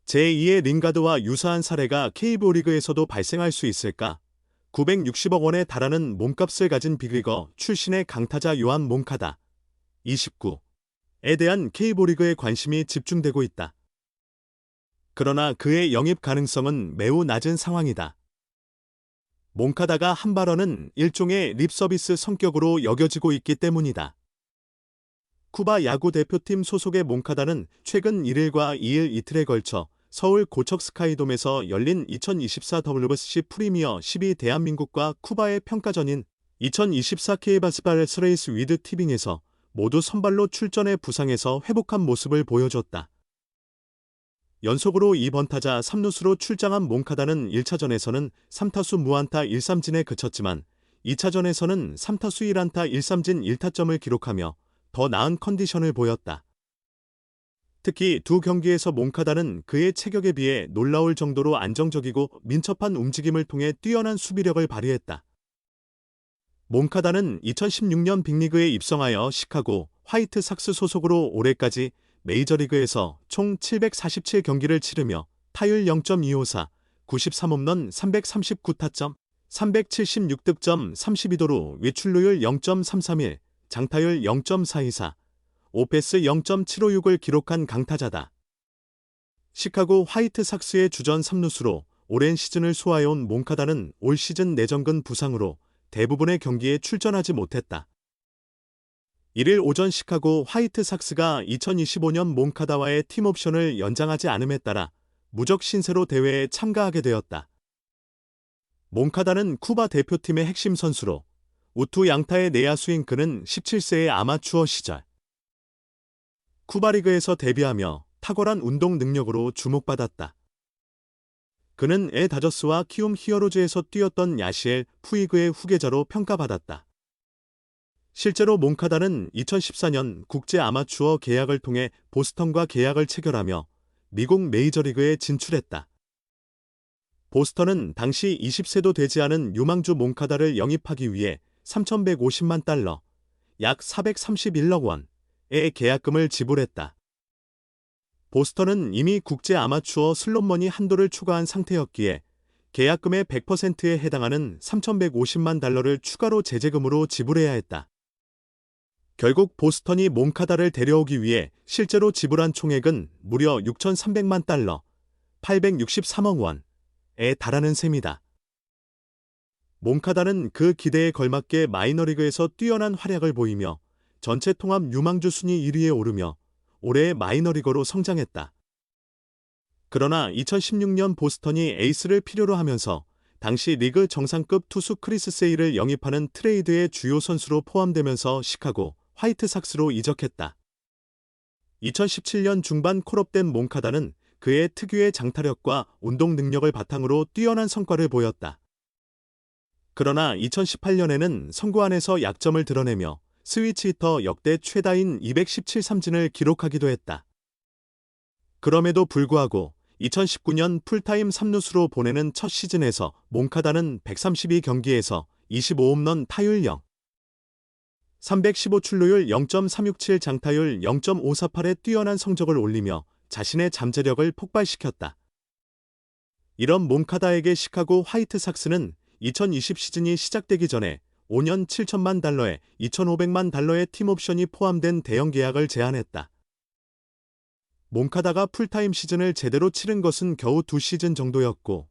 제2의 링가드와 유사한 사례가 KBO 리그에서도 발생할 수 있을까? 960억 원에 달하는 몸값을 가진 빅리거 출신의 강타자 요한 몬카다. 29에 대한 KBO 리그의 관심이 집중되고 있다. 그러나 그의 영입 가능성은 매우 낮은 상황이다. 몬카다가 한 발언은 일종의 립서비스 성격으로 여겨지고 있기 때문이다. 쿠바 야구 대표팀 소속의 몬카다는 최근 1일과 2일 이틀에 걸쳐 서울 고척 스카이돔에서 열린 2024 WBC 프리미어 12 대한민국과 쿠바의 평가전인 2024 K바스바레스 레이스 위드 티빙에서 모두 선발로 출전해 부상에서 회복한 모습을 보여줬다. 연속으로 2번 타자 3루수로 출장한 몬카다는 1차전에서는 3타수 무안타 1삼진에 그쳤지만 2차전에서는 3타수 1안타 1삼진 1타점을 기록하며 더 나은 컨디션을 보였다. 특히 두 경기에서 몬카다는 그의 체격에 비해 놀라울 정도로 안정적이고 민첩한 움직임을 통해 뛰어난 수비력을 발휘했다. 몬카다는 2016년 빅리그에 입성하여 시카고 화이트삭스 소속으로 올해까지 메이저리그에서 총 747경기를 치르며 타율 0.254, 93홈런 339타점, 376득점 32도루 외출루율 0.331, 장타율 0.424, 오패스 0.756을 기록한 강타자다. 시카고 화이트삭스의 주전 3루수로 오랜 시즌을 소화해온 몬카다는 올 시즌 내전근 부상으로 대부분의 경기에 출전하지 못했다. 1일 오전 시카고 화이트삭스가 2025년 몬카다와의 팀옵션을 연장하지 않음에 따라 무적 신세로 대회에 참가하게 되었다. 몬카다는 쿠바 대표팀의 핵심 선수로 우투 양타의 내야수인 그는 17세의 아마추어 시절 쿠바 리그에서 데뷔하며 탁월한 운동 능력으로 주목받았다. 그는 엘 다저스와 키움 히어로즈에서 뛰었던 야시엘 푸이그의 후계자로 평가받았다. 실제로 몬카다는 2014년 국제 아마추어 계약을 통해 보스턴과 계약을 체결하며 미국 메이저리그에 진출했다. 보스턴은 당시 20세도 되지 않은 유망주 몬카다를 영입하기 위해 3,150만 달러, 약 431억 원의 계약금을 지불했다. 보스턴은 이미 국제 아마추어 슬롯머니 한도를 초과한 상태였기에 계약금의 100%에 해당하는 3,150만 달러를 추가로 제재금으로 지불해야 했다. 결국 보스턴이 몬카다를 데려오기 위해 실제로 지불한 총액은 무려 6,300만 달러, 863억 원에 달하는 셈이다. 몬카다는 그 기대에 걸맞게 마이너리그에서 뛰어난 활약을 보이며 전체 통합 유망주 순위 1위에 오르며 올해의 마이너리거로 성장했다. 그러나 2016년 보스턴이 에이스를 필요로 하면서 당시 리그 정상급 투수 크리스 세이를 영입하는 트레이드의 주요 선수로 포함되면서 시카고 화이트삭스로 이적했다. 2017년 중반 콜업된 몬카다는 그의 특유의 장타력과 운동 능력을 바탕으로 뛰어난 성과를 보였다. 그러나 2018년에는 선구 안에서 약점을 드러내며 스위치 히터 역대 최다인 217삼진을 기록하기도 했다. 그럼에도 불구하고 2019년 풀타임 3루수로 보내는 첫 시즌에서 몬카다는 132경기에서 25홈런 타율 0, 315 출루율 0.367 장타율 0.548의 뛰어난 성적을 올리며 자신의 잠재력을 폭발시켰다. 이런 몬카다에게 시카고 화이트삭스는 2020 시즌이 시작되기 전에 5년 7천만 달러에 2,500만 달러의 팀옵션이 포함된 대형 계약을 제안했다. 몬카다가 풀타임 시즌을 제대로 치른 것은 겨우 2시즌 정도였고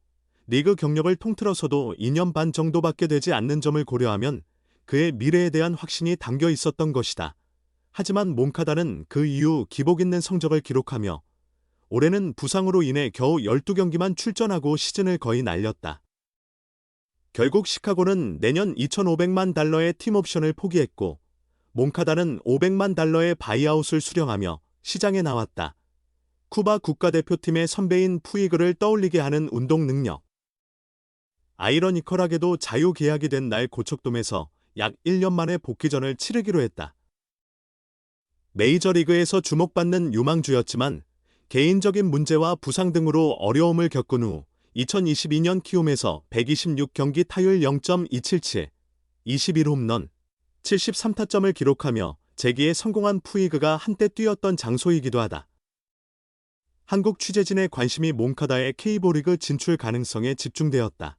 리그 경력을 통틀어서도 2년 반 정도밖에 되지 않는 점을 고려하면 그의 미래에 대한 확신이 담겨 있었던 것이다. 하지만 몬카다는 그 이후 기복 있는 성적을 기록하며 올해는 부상으로 인해 겨우 12경기만 출전하고 시즌을 거의 날렸다. 결국 시카고는 내년 2,500만 달러의 팀옵션을 포기했고 몬카다는 500만 달러의 바이아웃을 수령하며 시장에 나왔다. 쿠바 국가대표팀의 선배인 푸이그를 떠올리게 하는 운동 능력. 아이러니컬하게도 자유계약이 된 날 고척돔에서 약 1년 만에 복귀전을 치르기로 했다. 메이저리그에서 주목받는 유망주였지만 개인적인 문제와 부상 등으로 어려움을 겪은 후 2022년 키움에서 126경기 타율 0.277, 21홈런, 73타점을 기록하며 재기에 성공한 푸이그가 한때 뛰었던 장소이기도 하다. 한국 취재진의 관심이 몬카다의 K리그 진출 가능성에 집중되었다.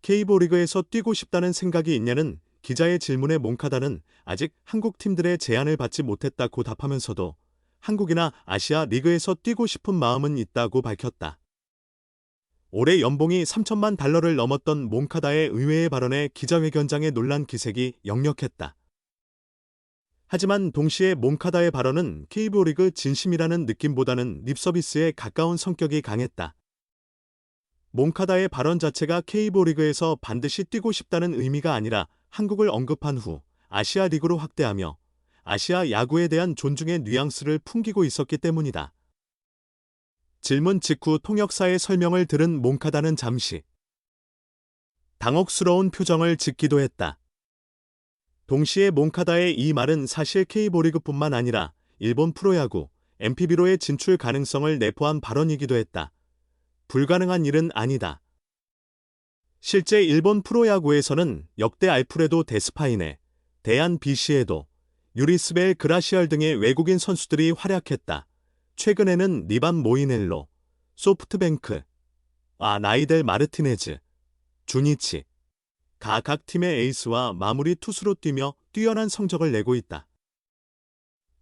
K리그에서 뛰고 싶다는 생각이 있냐는 기자의 질문에 몬카다는 아직 한국 팀들의 제안을 받지 못했다고 답하면서도 한국이나 아시아 리그에서 뛰고 싶은 마음은 있다고 밝혔다. 올해 연봉이 3천만 달러를 넘었던 몬카다의 의외의 발언에 기자회견장의 논란 기색이 역력했다. 하지만 동시에 몬카다의 발언은 K리그 진심이라는 느낌보다는 립서비스에 가까운 성격이 강했다. 몬카다의 발언 자체가 K리그에서 반드시 뛰고 싶다는 의미가 아니라 한국을 언급한 후 아시아 리그로 확대하며 아시아 야구에 대한 존중의 뉘앙스를 풍기고 있었기 때문이다. 질문 직후 통역사의 설명을 들은 몬카다는 잠시 당혹스러운 표정을 짓기도 했다. 동시에 몬카다의 이 말은 사실 K리그뿐만 아니라 일본 프로야구, NPB로의 진출 가능성을 내포한 발언이기도 했다. 불가능한 일은 아니다. 실제 일본 프로야구에서는 역대 알프레도 데스파이네, 대한 비시에도, 유리스벨 그라시얼 등의 외국인 선수들이 활약했다. 최근에는 리반 모이넬로, 소프트뱅크, 나이델 마르티네즈, 주니치, 각 팀의 에이스와 마무리 투수로 뛰며 뛰어난 성적을 내고 있다.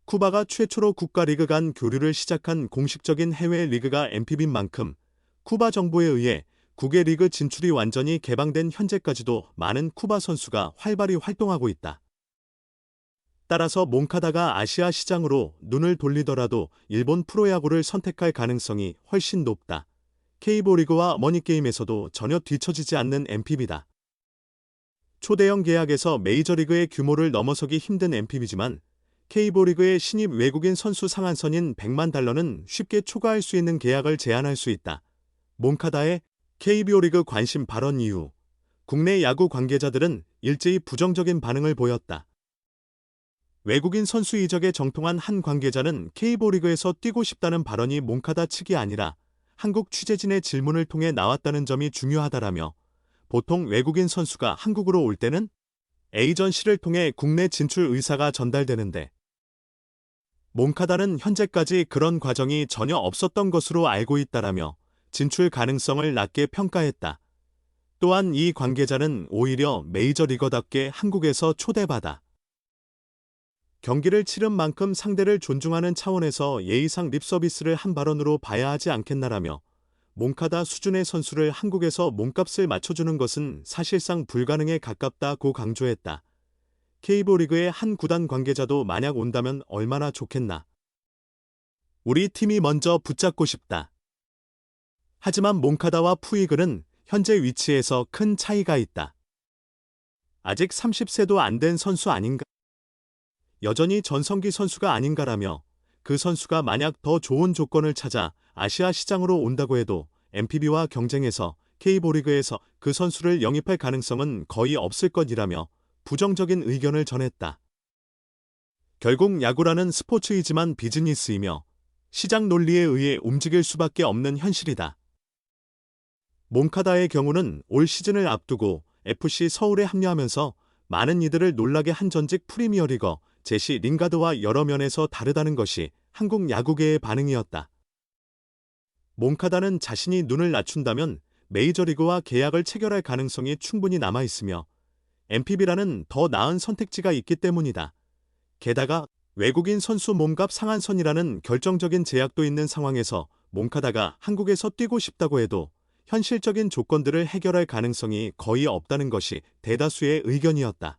쿠바가 최초로 국가리그 간 교류를 시작한 공식적인 해외 리그가 NPB인 만큼 쿠바 정부에 의해 국외 리그 진출이 완전히 개방된 현재까지도 많은 쿠바 선수가 활발히 활동하고 있다. 따라서 몬카다가 아시아 시장으로 눈을 돌리더라도 일본 프로야구를 선택할 가능성이 훨씬 높다. K리그와 머니게임에서도 전혀 뒤처지지 않는 NPB다. 초대형 계약에서 메이저리그의 규모를 넘어서기 힘든 NPB지만 K리그의 신입 외국인 선수 상한선인 100만 달러는 쉽게 초과할 수 있는 계약을 제안할 수 있다. 몬카다의 KBO리그 관심 발언 이후 국내 야구 관계자들은 일제히 부정적인 반응을 보였다. 외국인 선수 이적에 정통한 한 관계자는 K리그에서 뛰고 싶다는 발언이 몬카다 측이 아니라 한국 취재진의 질문을 통해 나왔다는 점이 중요하다라며 보통 외국인 선수가 한국으로 올 때는 에이전시를 통해 국내 진출 의사가 전달되는데 몬카다는 현재까지 그런 과정이 전혀 없었던 것으로 알고 있다라며 진출 가능성을 낮게 평가했다. 또한 이 관계자는 오히려 메이저리거답게 한국에서 초대받아 경기를 치른 만큼 상대를 존중하는 차원에서 예의상 립서비스를 한 발언으로 봐야 하지 않겠나라며 몬카다 수준의 선수를 한국에서 몸값을 맞춰주는 것은 사실상 불가능에 가깝다고 강조했다. K리그의 한 구단 관계자도 만약 온다면 얼마나 좋겠나. 우리 팀이 먼저 붙잡고 싶다. 하지만 몬카다와 푸이글은 현재 위치에서 큰 차이가 있다. 아직 30세도 안 된 선수 아닌가? 여전히 전성기 선수가 아닌가라며 그 선수가 만약 더 좋은 조건을 찾아 아시아 시장으로 온다고 해도 NPB와 경쟁해서 K리그에서 그 선수를 영입할 가능성은 거의 없을 것이라며 부정적인 의견을 전했다. 결국 야구라는 스포츠이지만 비즈니스이며 시장 논리에 의해 움직일 수밖에 없는 현실이다. 몬카다의 경우는 올 시즌을 앞두고 FC 서울에 합류하면서 많은 이들을 놀라게 한 전직 프리미어리거 제시 링가드와 여러 면에서 다르다는 것이 한국 야구계의 반응이었다. 몬카다는 자신이 눈을 낮춘다면 메이저리그와 계약을 체결할 가능성이 충분히 남아있으며 NPB라는 더 나은 선택지가 있기 때문이다. 게다가 외국인 선수 몸값 상한선이라는 결정적인 제약도 있는 상황에서 몬카다가 한국에서 뛰고 싶다고 해도 현실적인 조건들을 해결할 가능성이 거의 없다는 것이 대다수의 의견이었다.